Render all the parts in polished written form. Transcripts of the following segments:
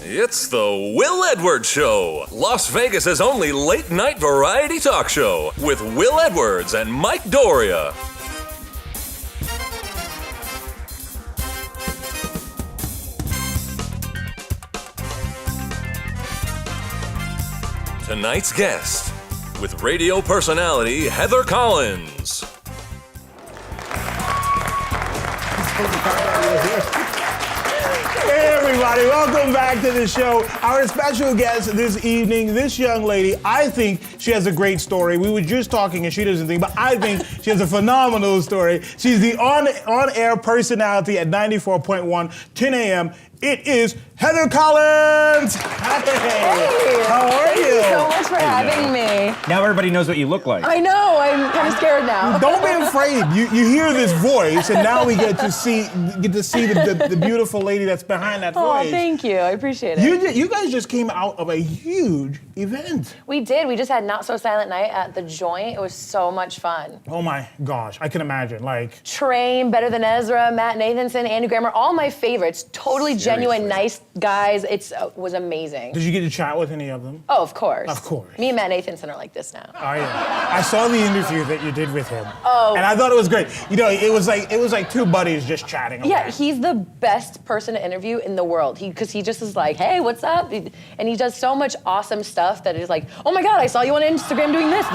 It's the Will Edwards Show, Las Vegas's only late-night variety talk show with Will Edwards and Mike Doria. Tonight's guest, with radio personality Heather Collins. Hey everybody, welcome back to the show. Our special guest this evening, this young lady, I think she has a great story. We were just talking and she doesn't think, but I think she has a phenomenal story. She's the on-air personality at 94.1, 10 a.m. It is Heather Collins. Hey, how are Thank you so much for having me. Now everybody knows what you look like. I know, I'm kind of scared now. Don't be afraid. You hear this voice, and now we get to see the beautiful lady that's behind that voice. Oh, thank you. I appreciate it. You guys just came out of a huge event. We did. We just had Not So Silent Night at The Joint. It was so much fun. Oh my gosh, I can imagine. Like Train, Better Than Ezra, Matt Nathanson, Andy Grammer, all my favorites. Totally genuine, nice guys. It was amazing. Did you get to chat with any of them? Oh, of course. Of course. Me and Matt Nathanson are like this now. Oh yeah. I saw the interview that you did with him. Oh. And I thought it was great. You know, it was like two buddies just chatting. Yeah, he's the best person to interview in the world. Because he just is like, hey, what's up? And he does so much awesome stuff that is like, oh my God, I saw you on Instagram doing this.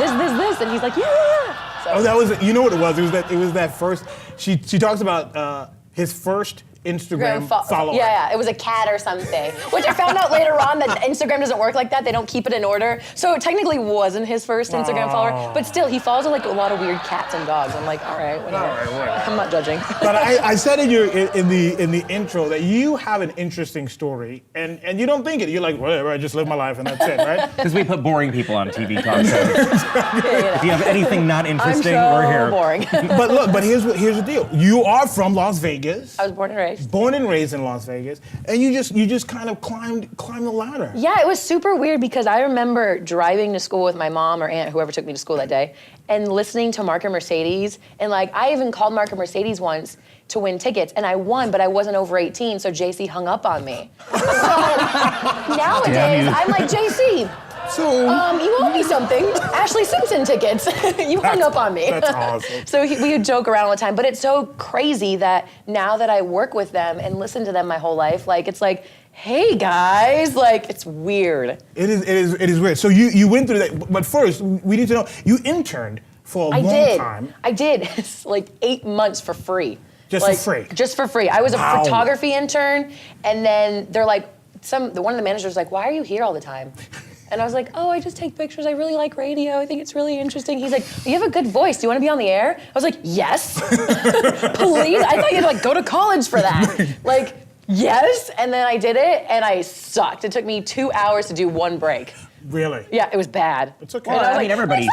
And he's like, yeah. So, Oh, that was, you know what it was? It was that first, she talks about his first Instagram follower. Yeah, it was a cat or something. Which I found out later on that Instagram doesn't work like that. They don't keep it in order. So it technically wasn't his first Instagram follower. But still, he follows like a lot of weird cats and dogs. I'm like, all right, whatever. I'm not judging. But I said in the intro that you have an interesting story, and you don't think it. You're like, whatever, I just live my life and that's it, right? Because we put boring people on TV talk shows. If you have anything not interesting, I'm so we're here. boring. But here's the deal. You are from Las Vegas. I was born and raised. Born and raised in Las Vegas, and you just kind of climbed the ladder. Yeah, it was super weird because I remember driving to school with my mom or aunt, whoever took me to school that day, and listening to Mark and Mercedes. And like, I even called Mark and Mercedes once to win tickets, and I won, but I wasn't over 18, so JC hung up on me. So nowadays, I'm like, JC, So you owe me something. Ashley Simpson tickets. You hung up on me. That's awesome. So we would joke around all the time, but it's so crazy that now that I work with them and listen to them my whole life, like it's like, hey guys, like it's weird. It is weird. So you went through that, but first we need to know you interned for a long time. I did. It's like 8 months for free. Just for free? Just for free. I was a Wow. photography intern, and then they're like, one of the managers was like, why are you here all the time? And I was like, oh, I just take pictures. I really like radio. I think it's really interesting. He's like, you have a good voice. Do you want to be on the air? I was like, yes. Please. I thought you'd like go to college for that. Like, yes. And then I did it, and I sucked. It took me 2 hours to do one break. Really? Yeah, it was bad. It's okay. Well, I mean, everybody.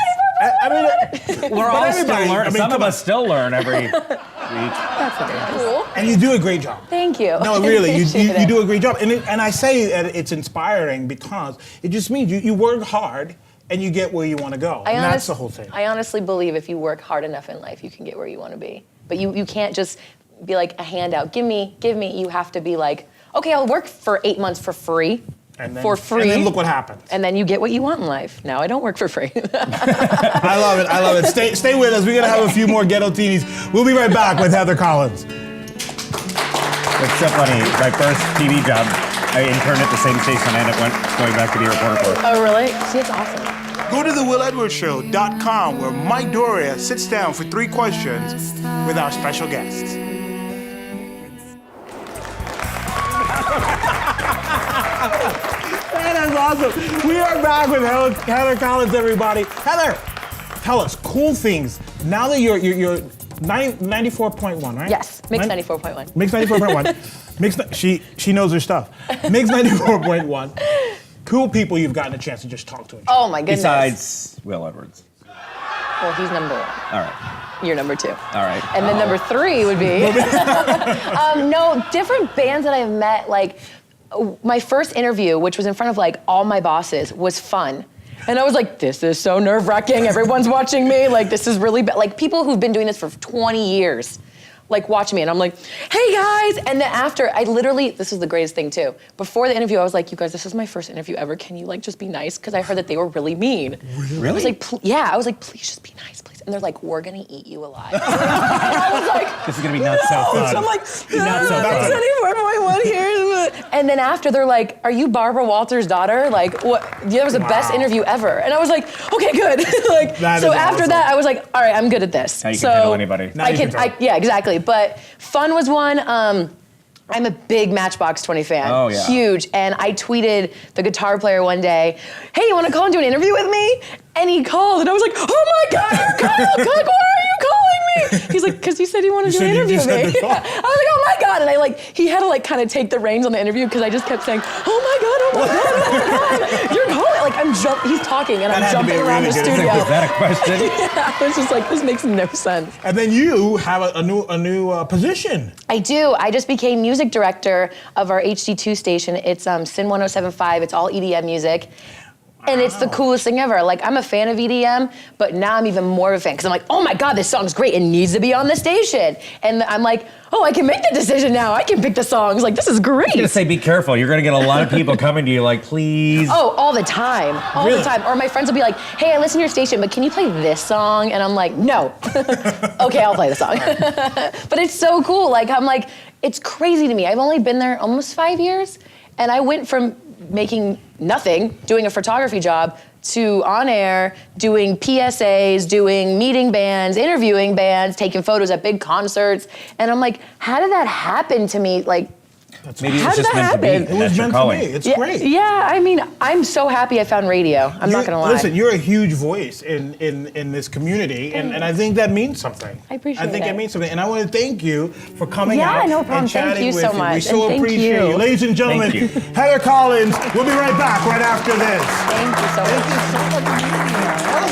We're all still learn. Some of come us still learn every week. That's not cool. And you do a great job. Thank you. No, really, you Appreciate do it. a great job. And I say that it's inspiring because it just means you work hard and you get where you want to go. And that's the whole thing. I honestly believe if you work hard enough in life, you can get where you want to be. But you can't just be like a handout. Give me. You have to be like, okay, I'll work for 8 months for free. And then, for free. And then look what happens. And then you get what you want in life. Now I don't work for free. I love it. Stay with us. We're going to have a few more ghetto teenies. We'll be right back with Heather Collins. It's so funny. My first TV job, I interned at the same station I ended up going back to be a reporter for. Oh, really? See, it's awesome. Go to thewilledwardsshow.com where Mike Doria sits down for 3 questions with our special guests. That is awesome. We are back with Heather Collins, everybody. Heather, tell us cool things. Now that you're 94.1, right? Yes, Mix 94.1. Mix 94.1. She knows her stuff. Mix 94.1. Cool people you've gotten a chance to just talk to. Oh my goodness. Besides Will Edwards. Well, he's number 1. All right. You're number 2. All right. And then number 3 would be. No, different bands that I've met, like my first interview, which was in front of like all my bosses, was fun. And I was like, this is so nerve-wracking. Everyone's watching me. Like, this is really bad. Like, people who've been doing this for 20 years like watch me. And I'm like, hey guys. And then after, I literally, this is the greatest thing too. Before the interview, I was like, you guys, this is my first interview ever. Can you like just be nice? Because I heard that they were really mean. Really? I was like, yeah, I was like, please just be nice, please. And they're like, we're gonna eat you alive. And I was like, This is gonna be not so fun. so I'm like, Not so fun. 74.1 here. And then after, they're like, are you Barbara Walters' daughter? Like, what? Yeah, that was the best interview ever. And I was like, okay, good. Like, That so is after awesome. that, I was like, all right, I'm good at this. Now you can so handle anybody. Now you can talk. yeah, exactly. But fun was one. I'm a big Matchbox 20 fan. Oh, yeah. Huge. And I tweeted the guitar player one day, hey, you want to call and do an interview with me? And he called, and I was like, oh my God, you're Kyle Cook, why are you calling me? He's like, because you said you wanted to do an said you interview just with had me. to call. I was like, oh my God. And I like, he had to like kind of take the reins on the interview because I just kept saying, oh my God, oh my God, oh my God. You're calling. Like he's talking and That had I'm to be jumping around really the good. studio. Is that a question? Yeah, I was just like, this makes no sense. And then you have a new position. I do. I just became music director of our HD2 station. It's Sin 107.5. It's all EDM music. And it's the coolest thing ever. Like, I'm a fan of EDM, but now I'm even more of a fan because I'm like, oh my God, this song's great. It needs to be on the station. And I'm like, oh, I can make the decision now. I can pick the songs. Like, this is great. I'm gonna say be careful. You're gonna get a lot of people coming to you like, please. Oh, all the time. All Really? the time. Or my friends will be like, hey, I listen to your station, but can you play this song? And I'm like, no. Okay, I'll play the song. But it's so cool. Like, I'm like, it's crazy to me. I've only been there almost 5 years, and I went from making nothing, doing a photography job, to on air, doing PSAs, doing meeting bands, interviewing bands, taking photos at big concerts. And I'm like, how did that happen to me? Like, Maybe it How was did just that meant to be. happen? It was That's your meant to calling. be. It's yeah, great. yeah, I mean, I'm so happy I found radio. I'm not gonna lie. Listen, you're a huge voice in this community, and I think that means something. I appreciate I think it. it means something, and I want to thank you for coming Yeah, out no problem. and Thank chatting you with so We much, so and thank appreciate you. you. Ladies and gentlemen, Thank you. Heather Collins. We'll be right back right after this. Thank you so much. Thank you so much for being here.